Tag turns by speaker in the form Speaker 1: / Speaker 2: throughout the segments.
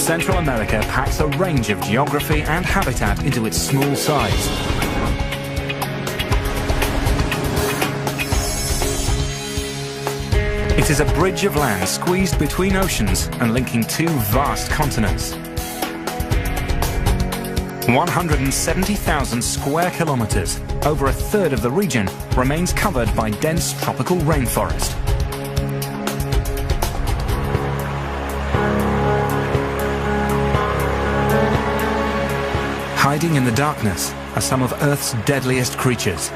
Speaker 1: Central America packs a range of geography and habitat into its small size. It is a bridge of land squeezed between oceans and linking two vast continents. 170,000 square kilometers, over a third of the region, remains covered by dense tropical rainforest. Hiding in the darkness are some of Earth's deadliest creatures.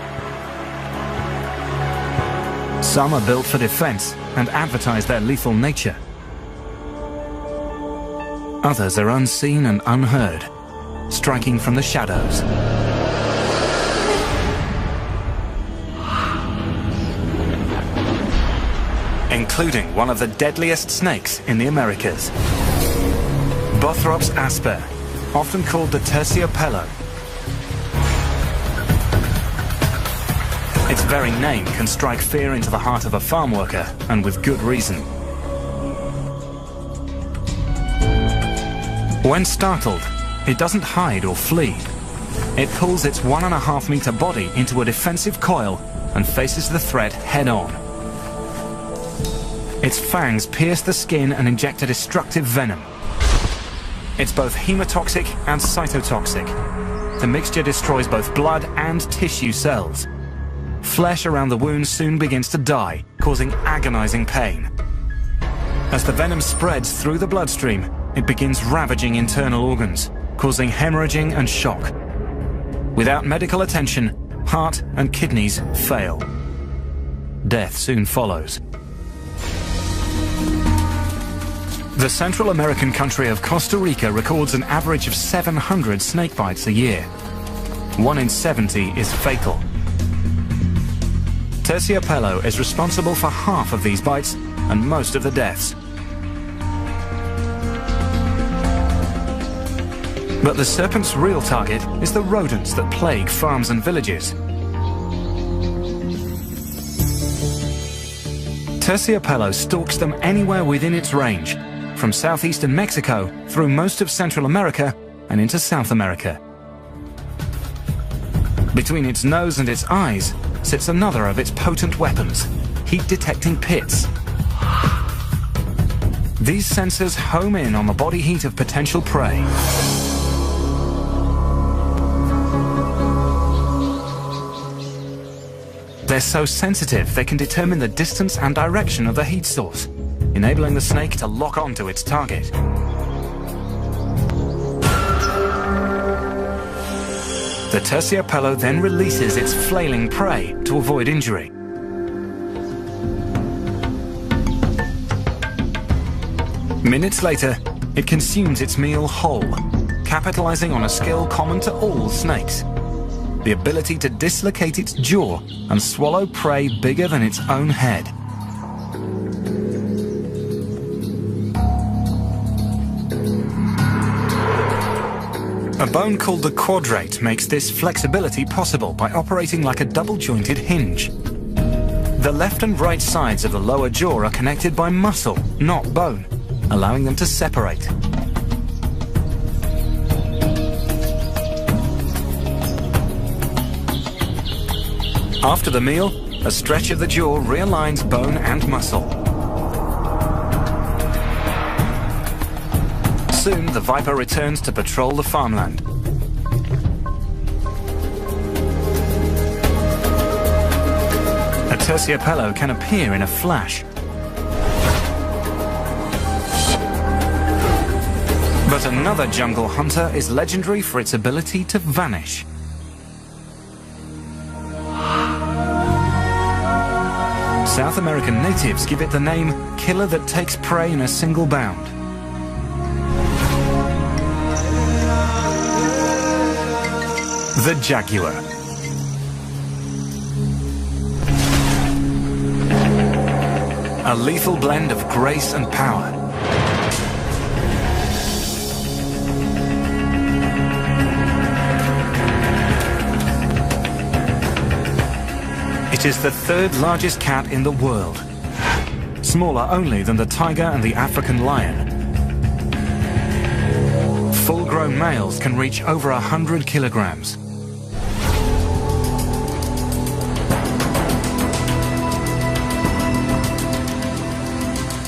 Speaker 1: Some are built for defense and advertise their lethal nature. Others are unseen and unheard, striking from the shadows. Including one of the deadliest snakes in the Americas. Bothrops asper, often called the terciopelo. Its very name can strike fear into the heart of a farm worker, and with good reason. When startled, it doesn't hide or flee. It pulls its 1.5 meter body into a defensive coil and faces the threat head-on. Its fangs pierce the skin and inject a destructive venom. It's both hemotoxic and cytotoxic. The mixture destroys both blood and tissue cells. Flesh around the wound soon begins to die, causing agonizing pain. As the venom spreads through the bloodstream, it begins ravaging internal organs, causing hemorrhaging and shock. Without medical attention, heart and kidneys fail. Death soon follows. The Central American country of Costa Rica records an average of 700 snake bites a year. 1 in 70 is fatal. Terciopelo is responsible for half of these bites and most of the deaths. But the serpent's real target is the rodents that plague farms and villages. Terciopelo stalks them anywhere within its range, from southeastern Mexico through most of Central America and into South America. Between its nose and its eyes sits another of its potent weapons, heat-detecting pits. These sensors home in on the body heat of potential prey. They're so sensitive they can determine the distance and direction of the heat source, enabling the snake to lock onto its target. The terciopelo then releases its flailing prey to avoid injury. Minutes later, it consumes its meal whole, capitalizing on a skill common to all snakes: the ability to dislocate its jaw and swallow prey bigger than its own head. A bone called the quadrate makes this flexibility possible by operating like a double-jointed hinge. The left and right sides of the lower jaw are connected by muscle, not bone, allowing them to separate. After the meal, a stretch of the jaw realigns bone and muscle. Soon, the viper returns to patrol the farmland. A terciopelo can appear in a flash. But another jungle hunter is legendary for its ability to vanish. South American natives give it the name killer that takes prey in a single bound. The jaguar. A lethal blend of grace and power. It is the third largest cat in the world, smaller only than the tiger and the African lion. grown males can reach over 100 kilograms.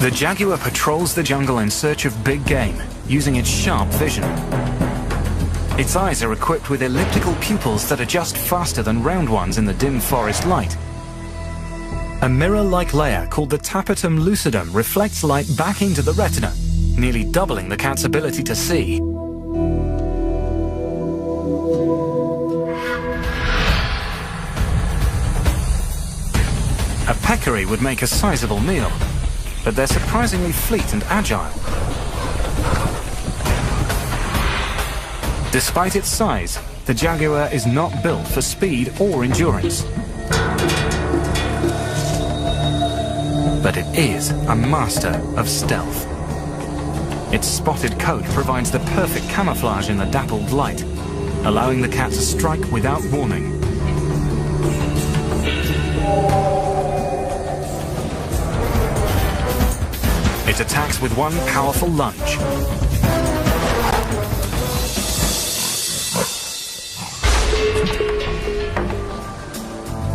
Speaker 1: The jaguar patrols the jungle in search of big game, using its sharp vision. Its eyes are equipped with elliptical pupils that adjust faster than round ones in the dim forest light. A mirror-like layer called the tapetum lucidum reflects light back into the retina, nearly doubling the cat's ability to see. A peccary would make a sizable meal, but they're surprisingly fleet and agile. Despite its size, the jaguar is not built for speed or endurance. But it is a master of stealth. Its spotted coat provides the perfect camouflage in the dappled light, allowing the cat to strike without warning. It attacks with one powerful lunge.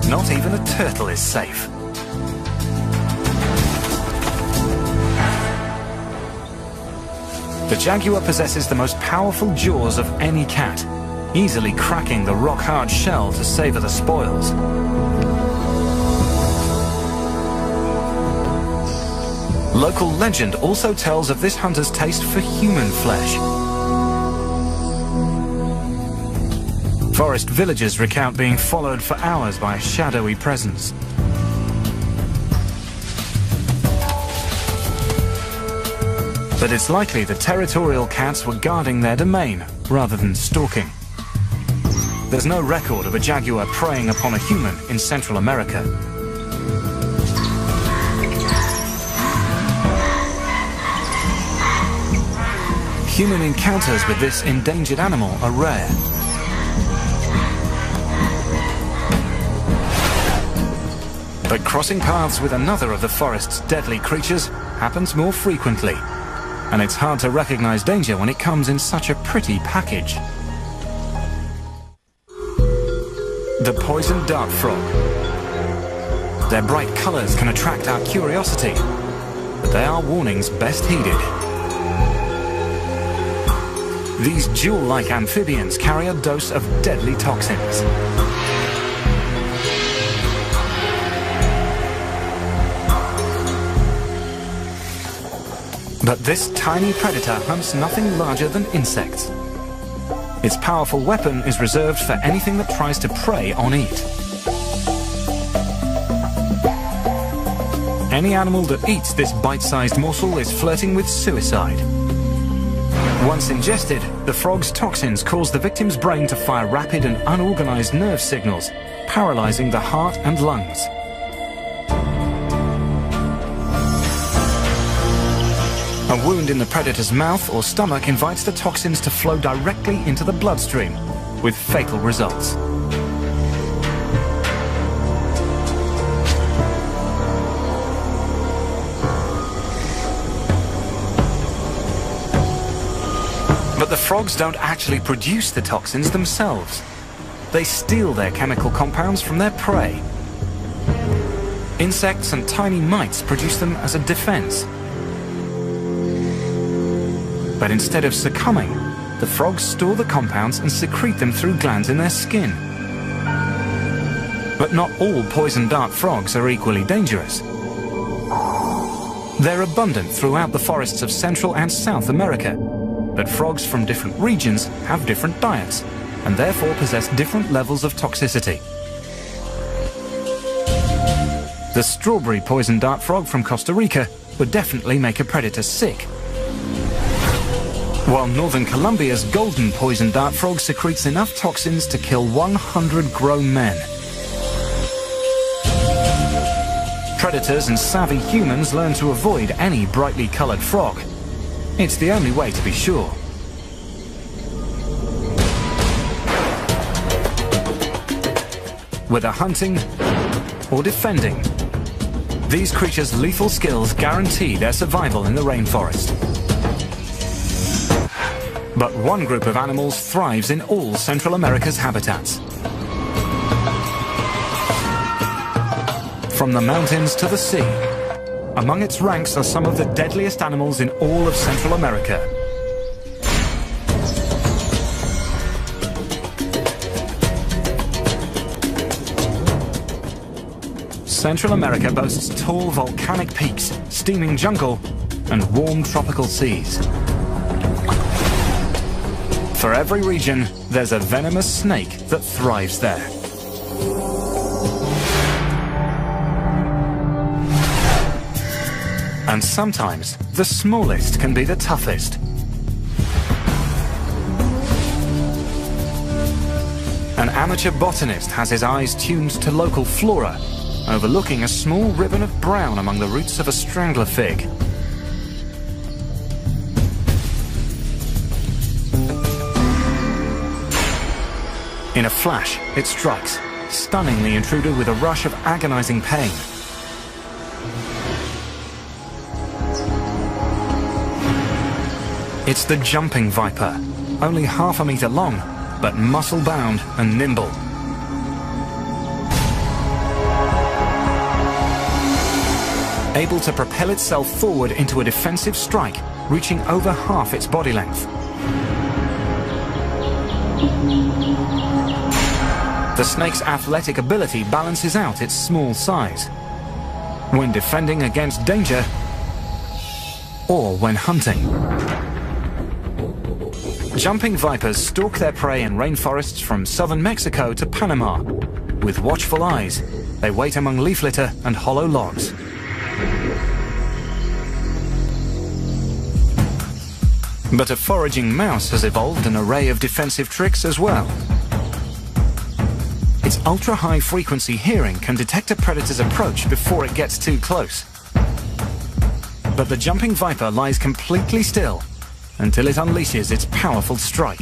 Speaker 1: Not even a turtle is safe. The jaguar possesses the most powerful jaws of any cat, easily cracking the rock-hard shell to savor the spoils. Local legend also tells of this hunter's taste for human flesh. Forest villagers recount being followed for hours by a shadowy presence. But it's likely the territorial cats were guarding their domain rather than stalking. There's no record of a jaguar preying upon a human in Central America. Human encounters with this endangered animal are rare. But crossing paths with another of the forest's deadly creatures happens more frequently. And it's hard to recognize danger when it comes in such a pretty package. The poison dart frog. Their bright colors can attract our curiosity, but they are warnings best heeded. These jewel-like amphibians carry a dose of deadly toxins. But this tiny predator hunts nothing larger than insects. Its powerful weapon is reserved for anything that tries to prey on it. Any animal that eats this bite-sized morsel is flirting with suicide. Once ingested, the frog's toxins cause the victim's brain to fire rapid and unorganized nerve signals, paralyzing the heart and lungs. A wound in the predator's mouth or stomach invites the toxins to flow directly into the bloodstream, with fatal results. But the frogs don't actually produce the toxins themselves. They steal their chemical compounds from their prey. Insects and tiny mites produce them as a defense. But instead of succumbing, the frogs store the compounds and secrete them through glands in their skin. But not all poison dart frogs are equally dangerous. They're abundant throughout the forests of Central and South America, but frogs from different regions have different diets, and therefore possess different levels of toxicity. The strawberry poison dart frog from Costa Rica would definitely make a predator sick, while northern Colombia's golden poison dart frog secretes enough toxins to kill 100 grown men. Predators and savvy humans learn to avoid any brightly colored frog. It's the only way to be sure. Whether hunting or defending, these creatures' lethal skills guarantee their survival in the rainforest. But one group of animals thrives in all Central America's habitats. From the mountains to the sea, among its ranks are some of the deadliest animals in all of Central America. Central America boasts tall volcanic peaks, steaming jungle, and warm tropical seas. For every region, there's a venomous snake that thrives there. And sometimes, the smallest can be the toughest. An amateur botanist has his eyes tuned to local flora, overlooking a small ribbon of brown among the roots of a strangler fig. In a flash, it strikes, stunning the intruder with a rush of agonizing pain. It's the jumping viper, only half a meter long, but muscle-bound and nimble. Able to propel itself forward into a defensive strike, reaching over half its body length. The snake's athletic ability balances out its small size. When defending against danger, or when hunting. Jumping vipers stalk their prey in rainforests from southern Mexico to Panama. With watchful eyes, they wait among leaf litter and hollow logs. But a foraging mouse has evolved an array of defensive tricks as well. Its ultra-high frequency hearing can detect a predator's approach before it gets too close. But the jumping viper lies completely still until it unleashes its powerful strike.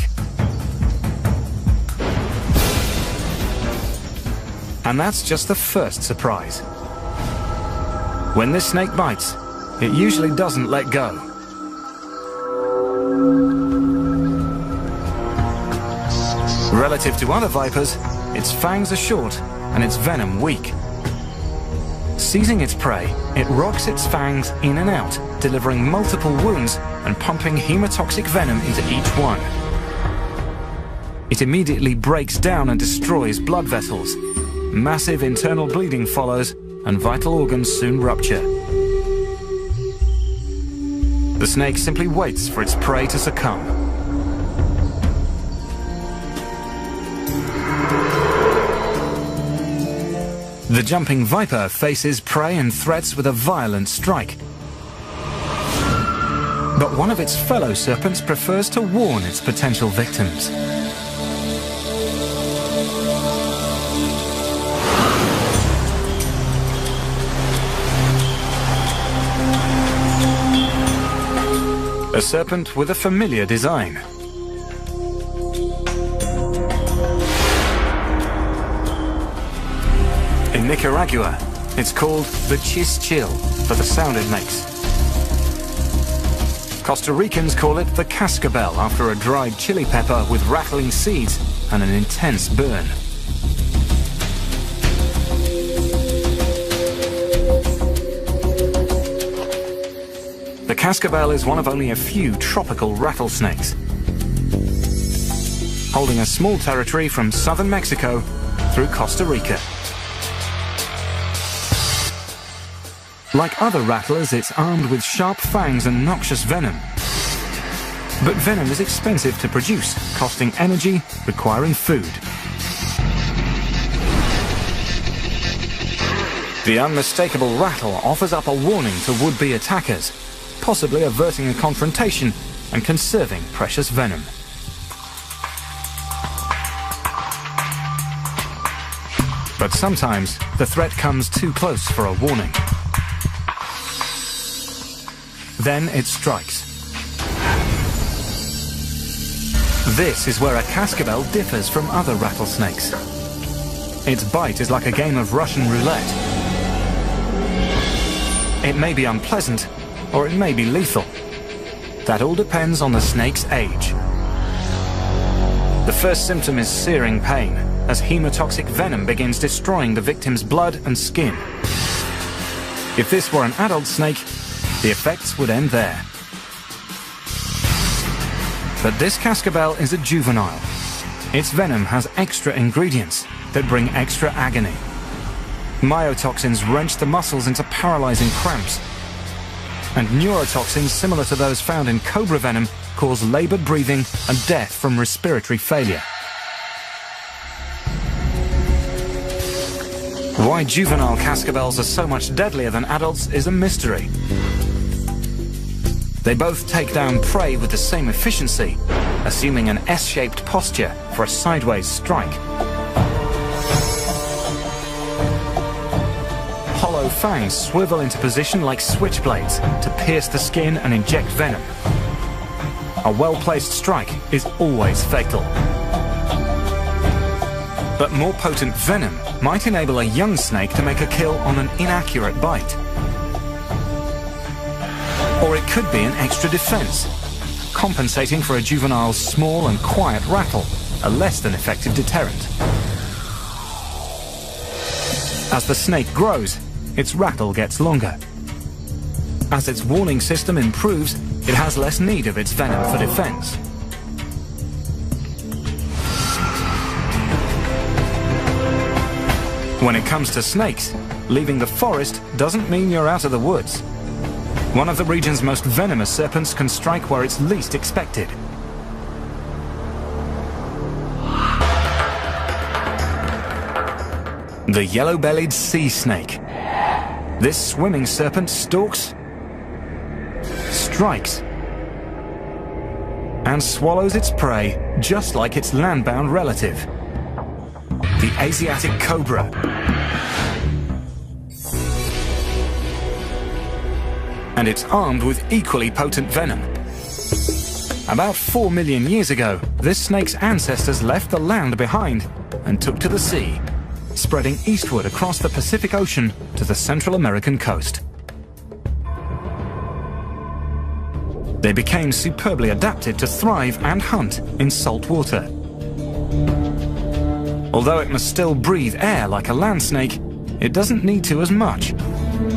Speaker 1: And that's just the first surprise. When this snake bites, it usually doesn't let go. Relative to other vipers, its fangs are short and its venom weak. Seizing its prey, it rocks its fangs in and out, delivering multiple wounds and pumping hemotoxic venom into each one. It immediately breaks down and destroys blood vessels. Massive internal bleeding follows, and vital organs soon rupture. The snake simply waits for its prey to succumb. The jumping viper faces prey and threats with a violent strike. But one of its fellow serpents prefers to warn its potential victims. A serpent with a familiar design. In Nicaragua, it's called the chill for the sound it makes. Costa Ricans call it the cascabel after a dried chili pepper with rattling seeds and an intense burn. The cascabel is one of only a few tropical rattlesnakes, holding a small territory from southern Mexico through Costa Rica. Like other rattlers, it's armed with sharp fangs and noxious venom. But venom is expensive to produce, costing energy, requiring food. The unmistakable rattle offers up a warning to would-be attackers, possibly averting a confrontation and conserving precious venom. But sometimes the threat comes too close for a warning. Then it strikes. This is where a cascabel differs from other rattlesnakes. Its bite is like a game of Russian roulette. It may be unpleasant, or it may be lethal. That all depends on the snake's age. The first symptom is searing pain, as hemotoxic venom begins destroying the victim's blood and skin. If this were an adult snake, the effects would end there. But this cascabel is a juvenile. Its venom has extra ingredients that bring extra agony. Myotoxins wrench the muscles into paralyzing cramps, and neurotoxins similar to those found in cobra venom cause labored breathing and death from respiratory failure. Why juvenile cascabels are so much deadlier than adults is a mystery. They both take down prey with the same efficiency, assuming an S-shaped posture for a sideways strike. Hollow fangs swivel into position like switchblades to pierce the skin and inject venom. A well-placed strike is always fatal. But more potent venom might enable a young snake to make a kill on an inaccurate bite. Or it could be an extra defense, compensating for a juvenile's small and quiet rattle, a less than effective deterrent. As the snake grows, its rattle gets longer. As its warning system improves, it has less need of its venom for defense. When it comes to snakes, leaving the forest doesn't mean you're out of the woods. One of the region's most venomous serpents can strike where it's least expected. The yellow-bellied sea snake. This swimming serpent stalks, strikes, and swallows its prey just like its land-bound relative, the Asiatic cobra. And it's armed with equally potent venom. About 4 million years ago, this snake's ancestors left the land behind and took to the sea, spreading eastward across the Pacific Ocean to the Central American coast. They became superbly adapted to thrive and hunt in salt water. Although it must still breathe air like a land snake, it doesn't need to as much.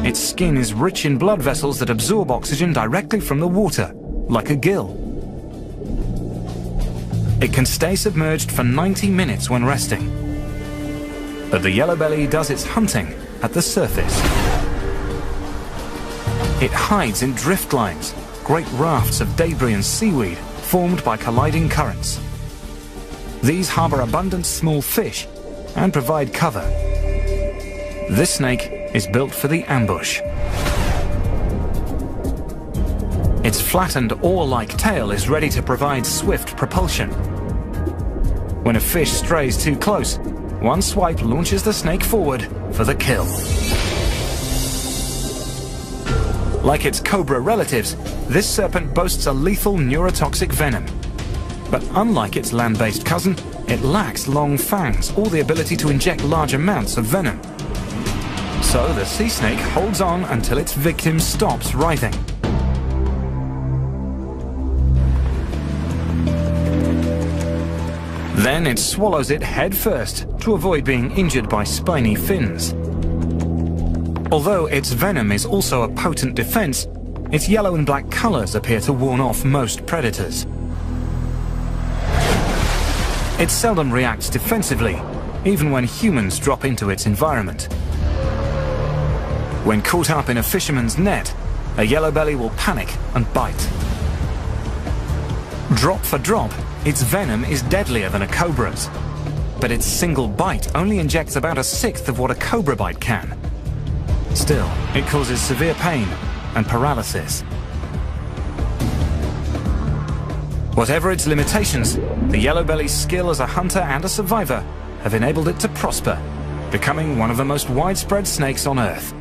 Speaker 1: Its skin is rich in blood vessels that absorb oxygen directly from the water, like a gill. It can stay submerged for 90 minutes when resting. But the yellow-belly does its hunting at the surface. It hides in drift lines, great rafts of debris and seaweed formed by colliding currents. These harbor abundant small fish and provide cover. This snake is built for the ambush. Its flattened oar-like tail is ready to provide swift propulsion. When a fish strays too close, one swipe launches the snake forward for the kill. Like its cobra relatives, this serpent boasts a lethal neurotoxic venom. But unlike its land-based cousin, it lacks long fangs or the ability to inject large amounts of venom. So the sea snake holds on until its victim stops writhing. Then it swallows it head first to avoid being injured by spiny fins. Although its venom is also a potent defense, its yellow and black colors appear to warn off most predators. It seldom reacts defensively, even when humans drop into its environment. When caught up in a fisherman's net, a yellow-belly will panic and bite. Drop for drop, its venom is deadlier than a cobra's, but its single bite only injects about 1/6 of what a cobra bite can. Still, it causes severe pain and paralysis. Whatever its limitations, the yellow-belly's skill as a hunter and a survivor have enabled it to prosper, becoming one of the most widespread snakes on Earth.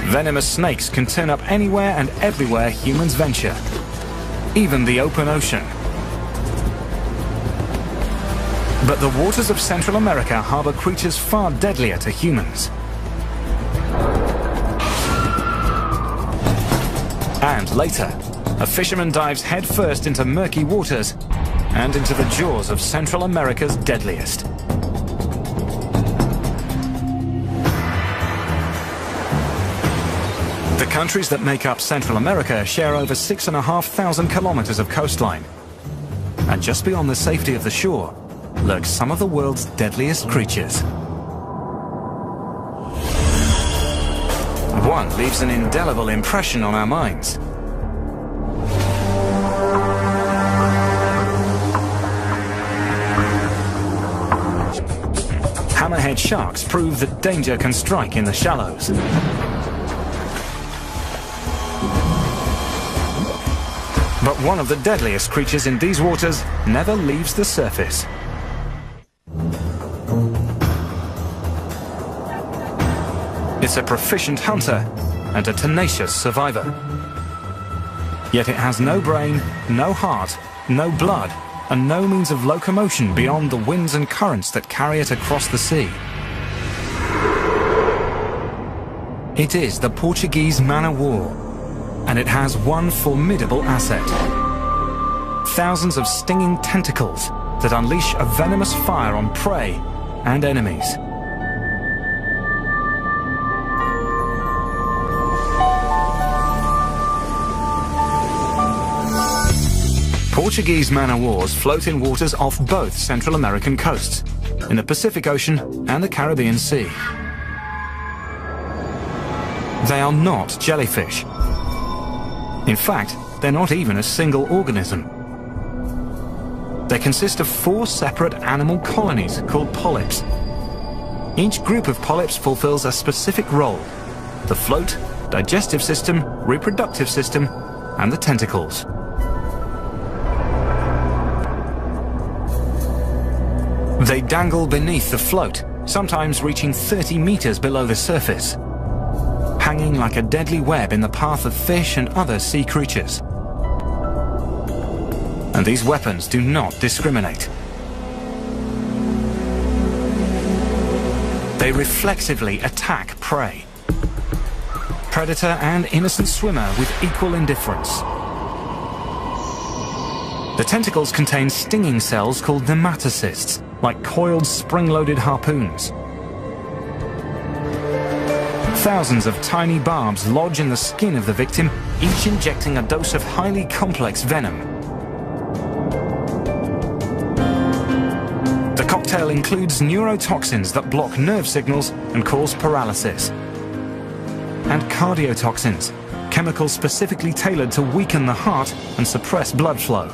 Speaker 1: Venomous snakes can turn up anywhere and everywhere humans venture, even the open ocean. But the waters of Central America harbor creatures far deadlier to humans. And later, a fisherman dives headfirst into murky waters and into the jaws of Central America's deadliest. The countries that make up Central America share over 6,500 kilometers of coastline. And just beyond the safety of the shore lurk some of the world's deadliest creatures. One leaves an indelible impression on our minds. Hammerhead sharks prove that danger can strike in the shallows. But one of the deadliest creatures in these waters never leaves the surface. It's a proficient hunter and a tenacious survivor. Yet it has no brain, no heart, no blood, and no means of locomotion beyond the winds and currents that carry it across the sea. It is the Portuguese man-o-war, and it has one formidable asset: thousands of stinging tentacles that unleash a venomous fire on prey and enemies. Portuguese man-o-wars float in waters off both Central American coasts, in the Pacific Ocean and the Caribbean Sea. They are not jellyfish. In fact, they're not even a single organism. They consist of 4 separate animal colonies called polyps. Each group of polyps fulfills a specific role: the float, digestive system, reproductive system, and the tentacles. They dangle beneath the float, sometimes reaching 30 meters below the surface, hanging like a deadly web in the path of fish and other sea creatures. And these weapons do not discriminate. They reflexively attack prey, predator and innocent swimmer, with equal indifference. The tentacles contain stinging cells called nematocysts, like coiled spring-loaded harpoons. Thousands of tiny barbs lodge in the skin of the victim, each injecting a dose of highly complex venom. The cocktail includes neurotoxins that block nerve signals and cause paralysis, and cardiotoxins, chemicals specifically tailored to weaken the heart and suppress blood flow.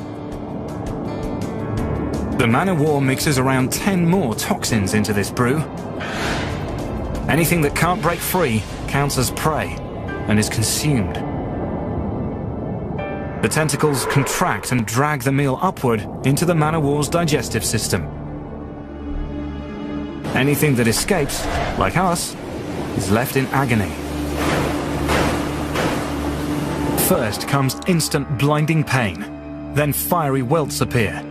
Speaker 1: The man-o-war mixes around 10 more toxins into this brew. Anything that can't break free counts as prey and is consumed. The tentacles contract and drag the meal upward into the man-o-war's digestive system. Anything that escapes, like us, is left in agony. First comes instant blinding pain, then fiery welts appear.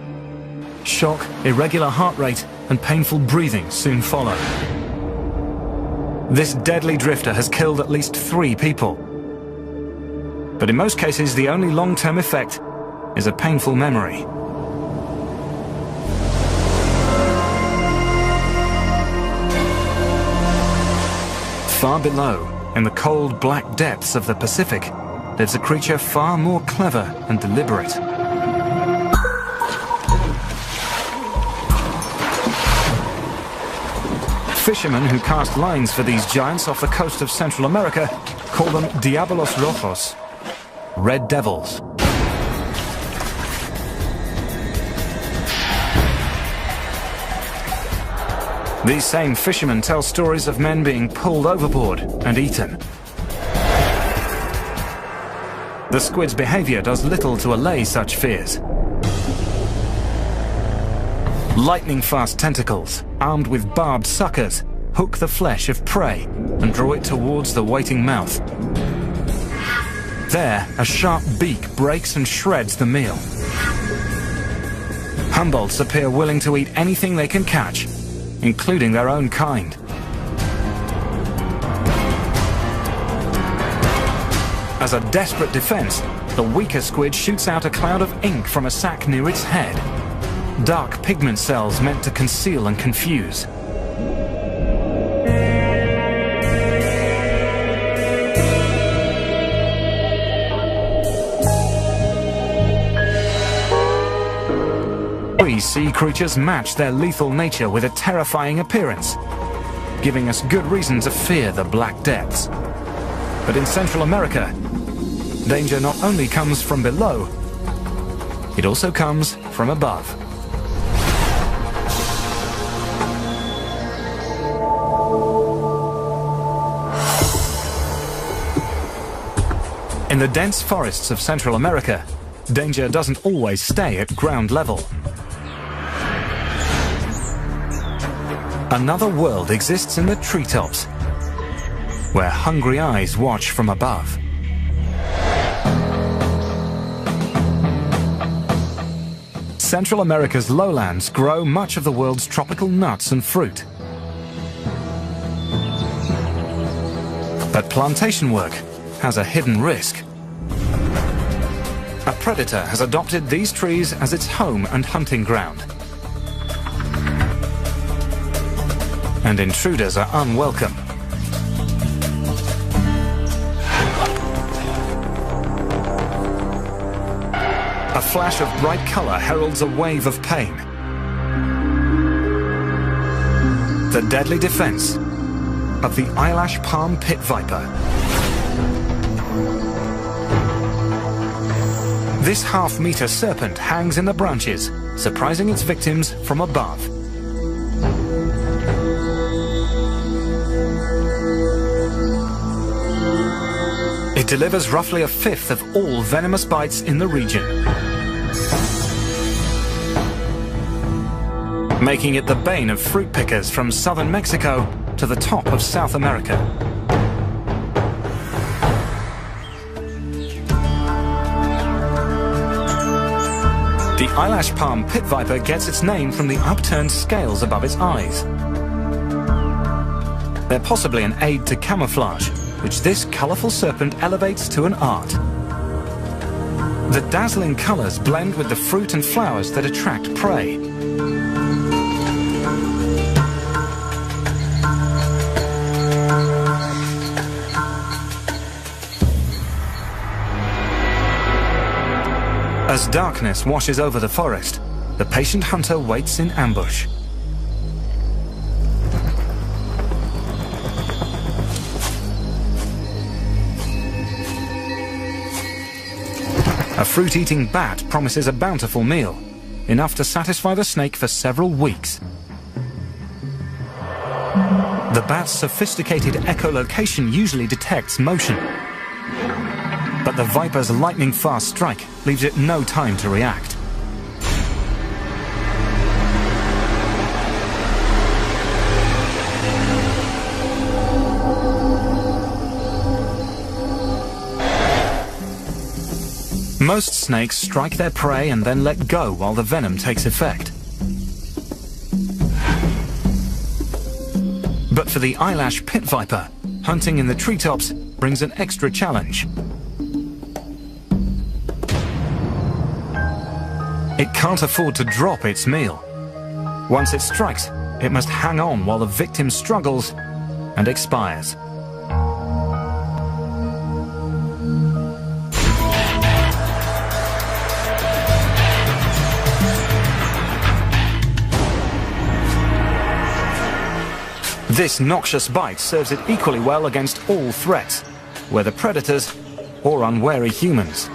Speaker 1: Shock, irregular heart rate, and painful breathing soon follow. This deadly drifter has killed at least 3 people. But in most cases, the only long-term effect is a painful memory. Far below, in the cold, black depths of the Pacific, lives a creature far more clever and deliberate. Fishermen who cast lines for these giants off the coast of Central America call them Diabolos Rojos, red devils. These same fishermen tell stories of men being pulled overboard and eaten. The squid's behavior does little to allay such fears. Lightning-fast tentacles, armed with barbed suckers, hook the flesh of prey and draw it towards the waiting mouth. There, a sharp beak breaks and shreds the meal. Humboldts appear willing to eat anything they can catch, including their own kind. As a desperate defense, the weaker squid shoots out a cloud of ink from a sac near its head. Dark pigment cells meant to conceal and confuse. Three sea creatures match their lethal nature with a terrifying appearance, giving us good reason to fear the black depths. But in Central America, danger not only comes from below, it also comes from above. In the dense forests of Central America, danger doesn't always stay at ground level. Another world exists in the treetops, where hungry eyes watch from above. Central America's lowlands grow much of the world's tropical nuts and fruit. But plantation work has a hidden risk. A predator has adopted these trees as its home and hunting ground. And intruders are unwelcome. A flash of bright color heralds a wave of pain. The deadly defense of the eyelash palm pit viper. This half-meter serpent hangs in the branches, surprising its victims from above. It delivers roughly a fifth of all venomous bites in the region, making it the bane of fruit pickers from southern Mexico to the top of South America. The eyelash palm pit viper gets its name from the upturned scales above its eyes. They're possibly an aid to camouflage, which this colorful serpent elevates to an art. The dazzling colors blend with the fruit and flowers that attract prey. As darkness washes over the forest, the patient hunter waits in ambush. A fruit-eating bat promises a bountiful meal, enough to satisfy the snake for several weeks. The bat's sophisticated echolocation usually detects motion, but the viper's lightning-fast strike leaves it no time to react. Most snakes strike their prey and then let go while the venom takes effect. But for the eyelash pit viper, hunting in the treetops brings an extra challenge. It can't afford to drop its meal. Once it strikes, it must hang on while the victim struggles and expires. This noxious bite serves it equally well against all threats, whether predators or unwary humans.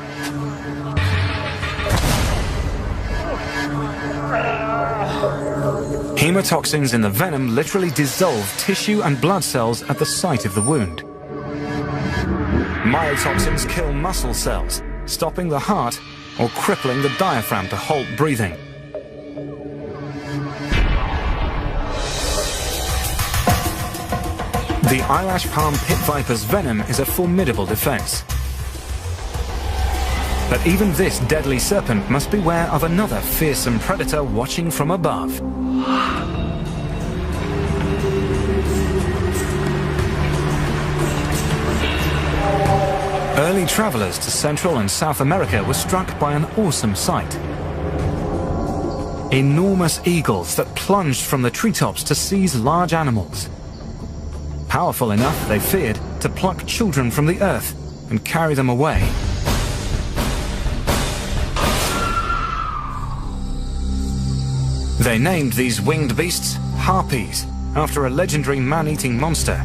Speaker 1: Hemotoxins in the venom literally dissolve tissue and blood cells at the site of the wound. Myotoxins kill muscle cells, stopping the heart or crippling the diaphragm to halt breathing. The eyelash palm pit viper's venom is a formidable defense. But even this deadly serpent must beware of another fearsome predator watching from above. Early travelers to Central and South America were struck by an awesome sight. Enormous eagles that plunged from the treetops to seize large animals. Powerful enough, they feared, to pluck children from the earth and carry them away. They named these winged beasts harpies, after a legendary man-eating monster.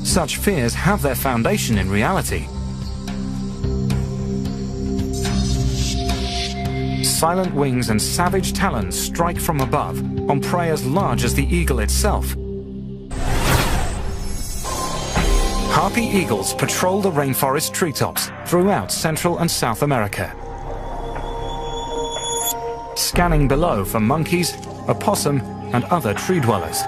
Speaker 1: Such fears have their foundation in reality. Silent wings and savage talons strike from above on prey as large as the eagle itself. Harpy eagles patrol the rainforest treetops throughout Central and South America, scanning below for monkeys, opossum, and other tree dwellers.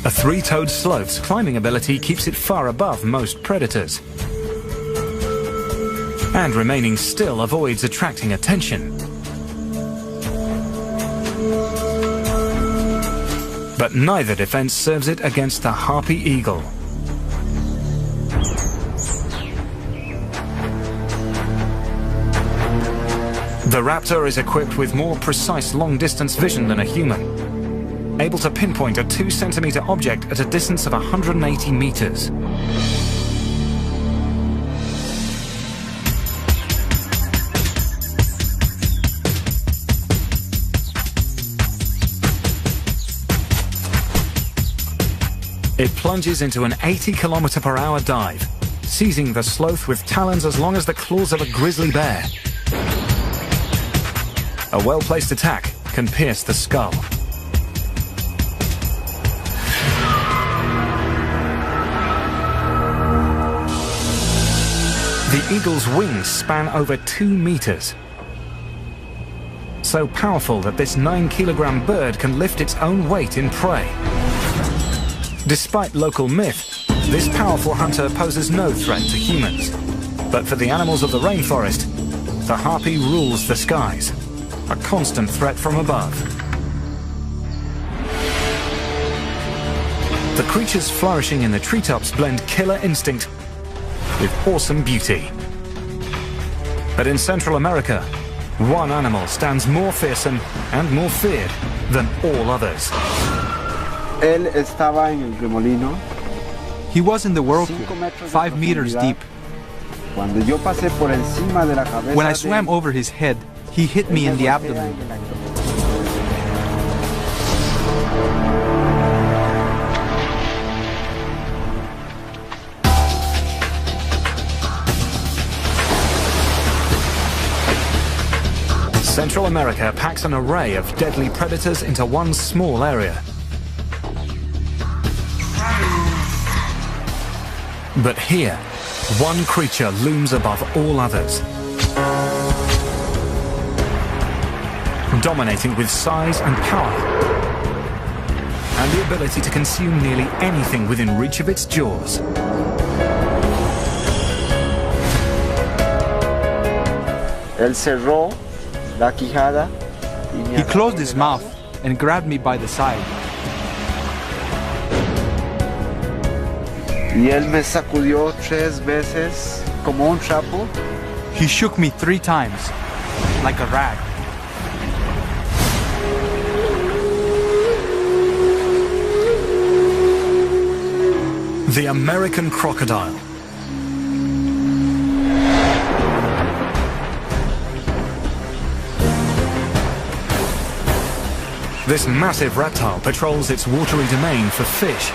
Speaker 1: A three-toed sloth's climbing ability keeps it far above most predators. And remaining still avoids attracting attention. But neither defense serves it against the harpy eagle. The raptor is equipped with more precise long-distance vision than a human, able to pinpoint a 2-centimeter object at a distance of 180 meters. It plunges into an 80-kilometer-per-hour dive, seizing the sloth with talons as long as the claws of a grizzly bear. A well-placed attack can pierce the skull. The eagle's wings span over 2 meters. So powerful that this 9-kilogram bird can lift its own weight in prey. Despite local myth, this powerful hunter poses no threat to humans. But for the animals of the rainforest, the harpy rules the skies, a constant threat from above. The creatures flourishing in the treetops blend killer instinct with awesome beauty. But in Central America, one animal stands more fearsome and more feared than all others.
Speaker 2: Él estaba en el remolino.
Speaker 3: He was in the whirlpool, 5 meters deep.
Speaker 2: Cuando yo pasé por encima de la cabeza
Speaker 3: When I swam over his head, he hit me in the abdomen.
Speaker 1: Central America packs an array of deadly predators into one small area. But here, one creature looms above all others, dominating with size and power, and the ability to consume nearly anything within reach of its jaws.
Speaker 2: Él cerró la quijada.
Speaker 3: He closed his mouth and grabbed me by the side.
Speaker 2: Y él me sacudió 3 veces como un trapo.
Speaker 3: He shook me 3 times, like a rag.
Speaker 1: The American crocodile. This massive reptile patrols its watery domain for fish.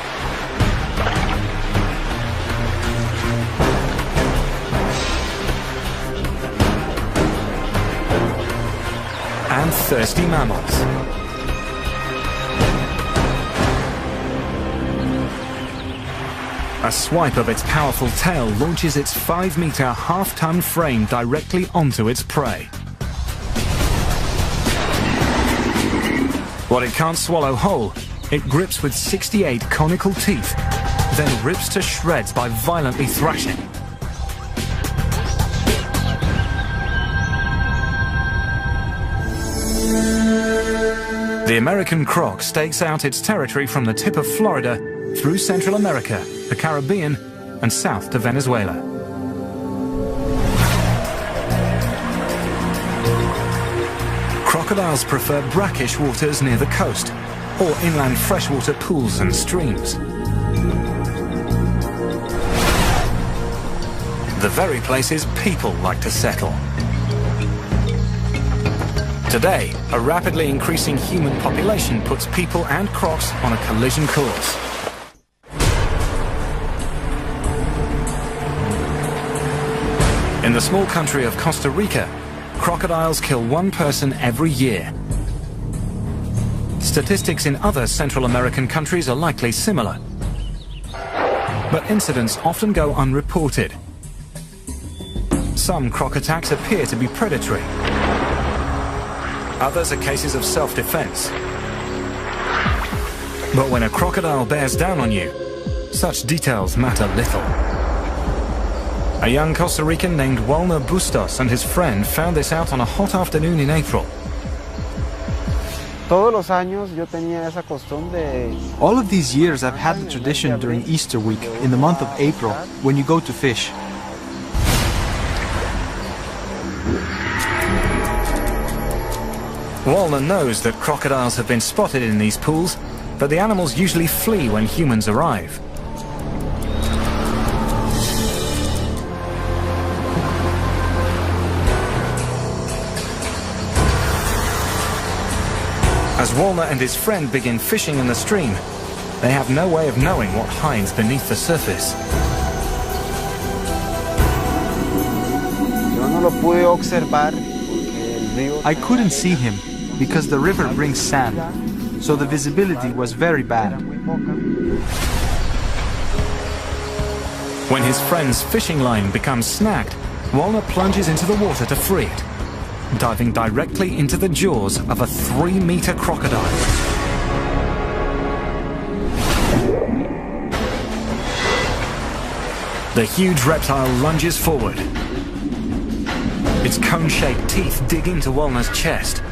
Speaker 1: And thirsty mammals. A swipe of its powerful tail launches its 5-meter, half-ton frame directly onto its prey. What it can't swallow whole, it grips with 68 conical teeth, then rips to shreds by violently thrashing. The American croc stakes out its territory from the tip of Florida through Central America, the Caribbean, and south to Venezuela. Crocodiles prefer brackish waters near the coast, or inland freshwater pools and streams. The very places people like to settle. Today, a rapidly increasing human population puts people and crocs on a collision course. In the small country of Costa Rica, crocodiles kill one person every year. Statistics in other Central American countries are likely similar, but incidents often go unreported. Some croc attacks appear to be predatory. Others are cases of self-defense. But when a crocodile bears down on you, such details matter little. A young Costa Rican named Walner Bustos and his friend found this out on a hot afternoon in April.
Speaker 2: Todos los años yo tenía esa costumbre.
Speaker 3: All of these years I've had the tradition during Easter week, in the month of April, when you go to fish.
Speaker 1: Walner knows that crocodiles have been spotted in these pools, but the animals usually flee when humans arrive. As Walner and his friend begin fishing in the stream, they have no way of knowing what hides beneath the surface.
Speaker 2: Yo no lo pude observar porque el río.
Speaker 3: I couldn't see him because the river brings sand, so the visibility was very bad.
Speaker 1: When his friend's fishing line becomes snagged, Walner plunges into the water to free it, diving directly into the jaws of a 3-meter crocodile. The huge reptile lunges forward. Its cone-shaped teeth dig into Walner's chest.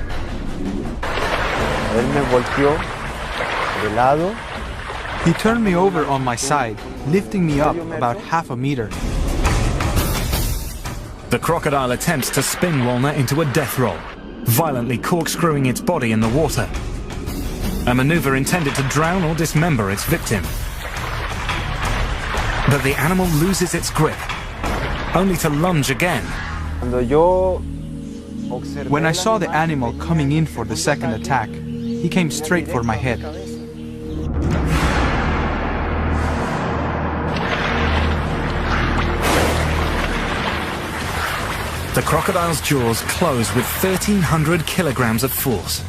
Speaker 2: Él me volteó de lado.
Speaker 3: He turned me over on my side, lifting me up about half a meter.
Speaker 1: The crocodile attempts to spin Walner into a death roll, violently corkscrewing its body in the water. A maneuver intended to drown or dismember its victim. But the animal loses its grip, only to lunge again.
Speaker 3: When I saw the animal coming in for the second attack, he came straight for my head.
Speaker 1: The crocodile's jaws close with 1,300 kilograms of force.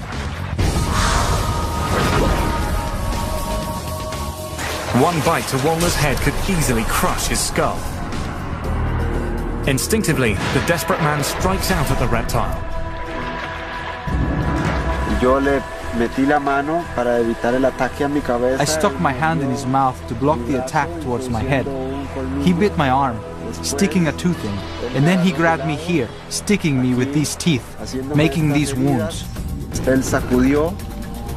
Speaker 1: One bite to Walner's head could easily crush his skull. Instinctively, the desperate man strikes out at the reptile.
Speaker 2: Yo le metí la mano para evitar el ataque a mi cabeza.
Speaker 3: I stuck my hand in his mouth to block the attack towards my head. He bit my arm, sticking a tooth in, and then he grabbed me here, sticking me with these teeth, making these wounds.
Speaker 2: Él sacudió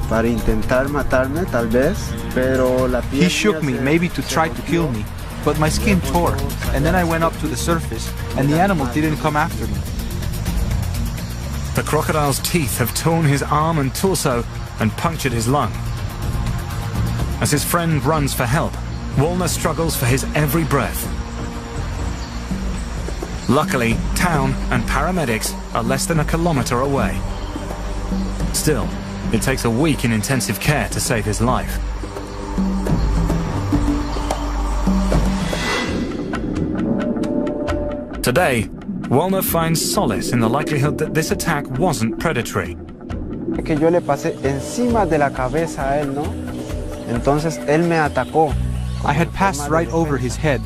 Speaker 2: para intentar matarme, tal vez, pero la piel.
Speaker 3: He shook me, maybe to try to kill me, but my skin tore, and then I went up to the surface, and the animal didn't come after me.
Speaker 1: The crocodile's teeth have torn his arm and torso and punctured his lung. As his friend runs for help, Walner struggles for his every breath. Luckily, town and paramedics are less than a kilometer away. Still, it takes a week in intensive care to save his life. Today, Walner finds solace in the likelihood that this attack wasn't predatory.
Speaker 2: Que yo le pasé encima de la cabeza a él, ¿no? Entonces él me atacó.
Speaker 3: I had passed right over his head,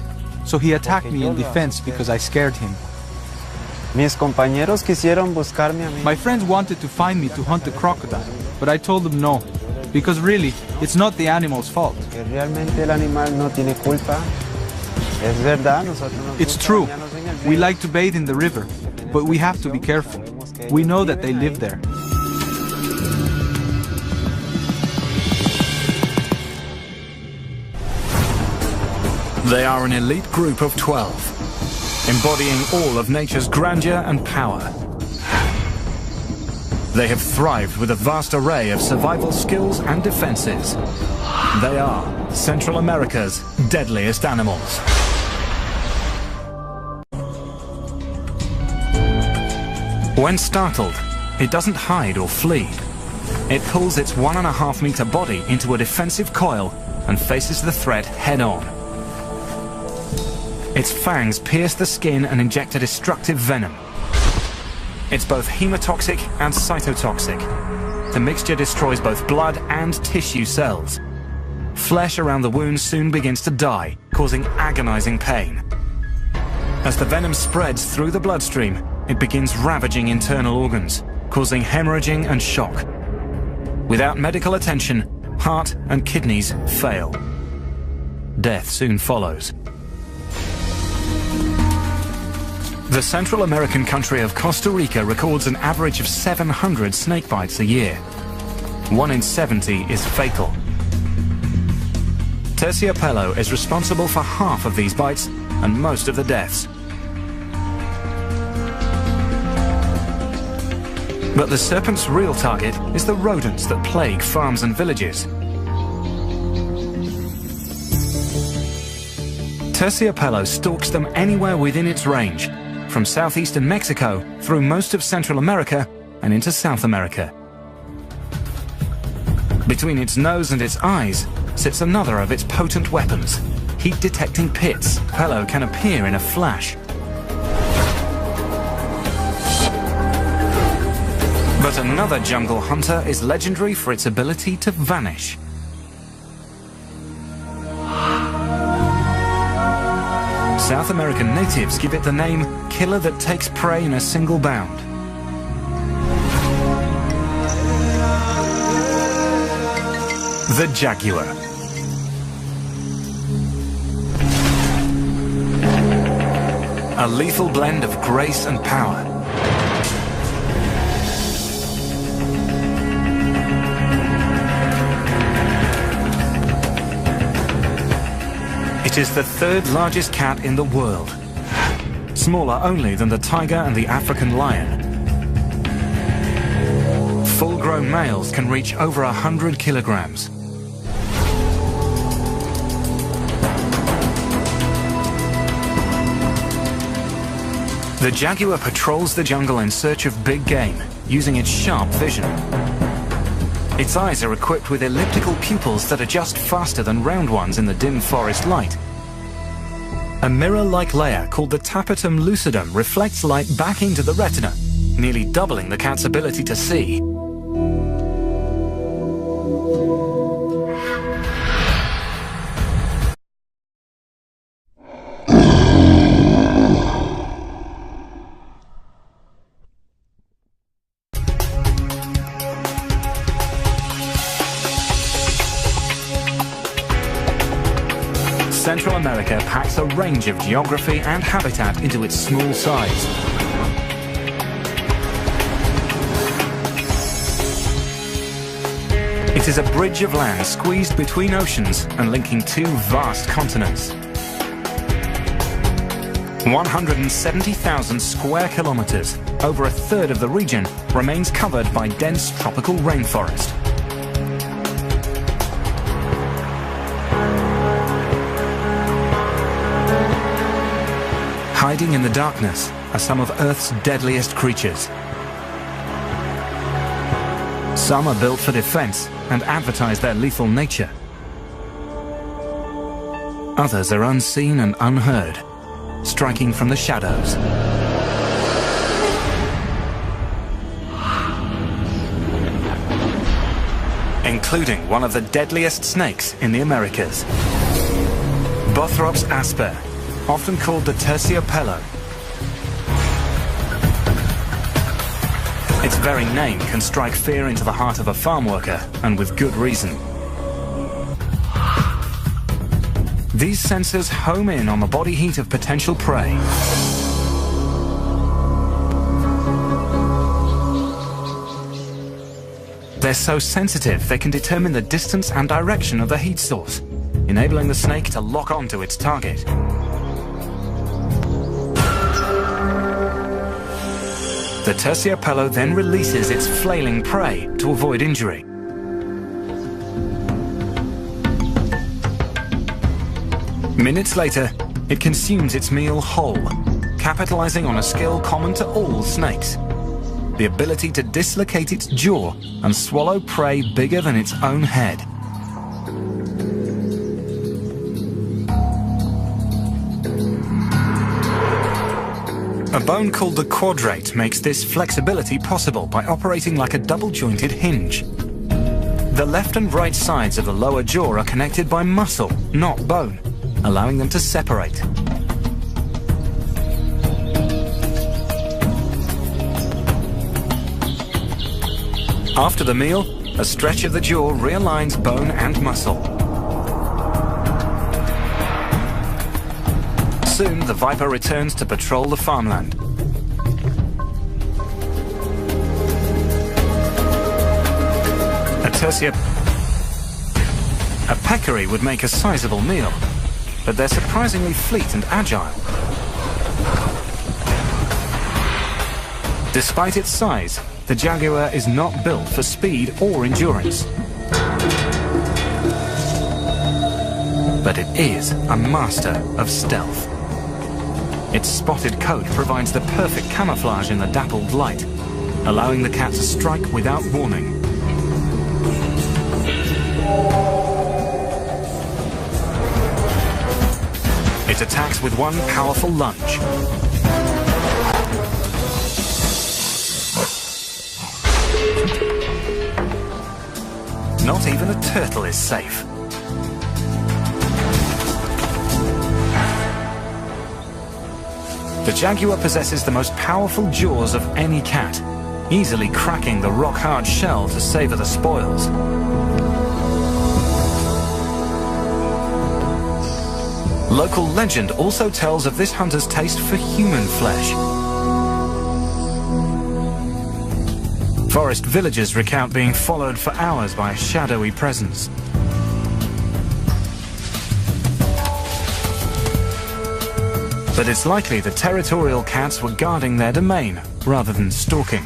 Speaker 3: so he attacked me in defense because I scared him.
Speaker 2: Mis compañeros quisieron buscarme a mí.
Speaker 3: My friends wanted to find me to hunt the crocodile, but I told them no, because really, it's not the animal's fault.
Speaker 2: Que realmente el animal no tiene culpa. Es verdad, nosotros nos
Speaker 3: It's
Speaker 2: gusta
Speaker 3: true.
Speaker 2: bañarnos en el río.
Speaker 3: We like to bathe in the river, but we have to be careful. We know that they live there.
Speaker 1: They are an elite group of 12, embodying all of nature's grandeur and power. They have thrived with a vast array of survival skills and defenses. They are Central America's deadliest animals. When startled, it doesn't hide or flee. It pulls its 1.5-meter body into a defensive coil and faces the threat head-on. Its fangs pierce the skin and inject a destructive venom. It's both hemotoxic and cytotoxic. The mixture destroys both blood and tissue cells. Flesh around the wound soon begins to die, causing agonizing pain. As the venom spreads through the bloodstream, it begins ravaging internal organs, causing hemorrhaging and shock. Without medical attention, heart and kidneys fail. Death soon follows. The Central American country of Costa Rica records an average of 700 snake bites a year. 1 in 70 is fatal. Terciopelo is responsible for half of these bites and most of the deaths. But the serpent's real target is the rodents that plague farms and villages. Terciopelo stalks them anywhere within its range, from southeastern Mexico through most of Central America and into South America. Between its nose and its eyes sits another of its potent weapons, heat-detecting pits. Pelo can appear in a flash. But another jungle hunter is legendary for its ability to vanish. South American natives give it the name killer that takes prey in a single bound. The jaguar. A lethal blend of grace and power. It is the third largest cat in the world, smaller only than the tiger and the African lion. Full-grown males can reach over 100 kilograms. The jaguar patrols the jungle in search of big game, using its sharp vision. Its eyes are equipped with elliptical pupils that adjust faster than round ones in the dim forest light. A mirror-like layer called the tapetum lucidum reflects light back into the retina, nearly doubling the cat's ability to see. Central America packs a range of geography and habitat into its small size. It is a bridge of land squeezed between oceans and linking two vast continents. 170,000 square kilometers, over a third of the region, remains covered by dense tropical rainforest. Hiding in the darkness are some of Earth's deadliest creatures. Some are built for defense and advertise their lethal nature. Others are unseen and unheard, striking from the shadows. Including one of the deadliest snakes in the Americas. Bothrops asper, often called the terciopelo. Its very name can strike fear into the heart of a farm worker, and with good reason. These sensors home in on the body heat of potential prey. They're so sensitive they can determine the distance and direction of the heat source, enabling the snake to lock onto its target. The terciopelo then releases its flailing prey to avoid injury. Minutes later, it consumes its meal whole, capitalizing on a skill common to all snakes: the ability to dislocate its jaw and swallow prey bigger than its own head. A bone called the quadrate makes this flexibility possible by operating like a double-jointed hinge. The left and right sides of the lower jaw are connected by muscle, not bone, allowing them to separate. After the meal, a stretch of the jaw realigns bone and muscle. Soon, the viper returns to patrol the farmland. A peccary would make a sizable meal, but they're surprisingly fleet and agile. Despite its size, the jaguar is not built for speed or endurance. But it is a master of stealth. Its spotted coat provides the perfect camouflage in the dappled light, allowing the cat to strike without warning. It attacks with one powerful lunge. Not even a turtle is safe. The jaguar possesses the most powerful jaws of any cat, easily cracking the rock-hard shell to savor the spoils. Local legend also tells of this hunter's taste for human flesh. Forest villagers recount being followed for hours by a shadowy presence. But it's likely the territorial cats were guarding their domain rather than stalking.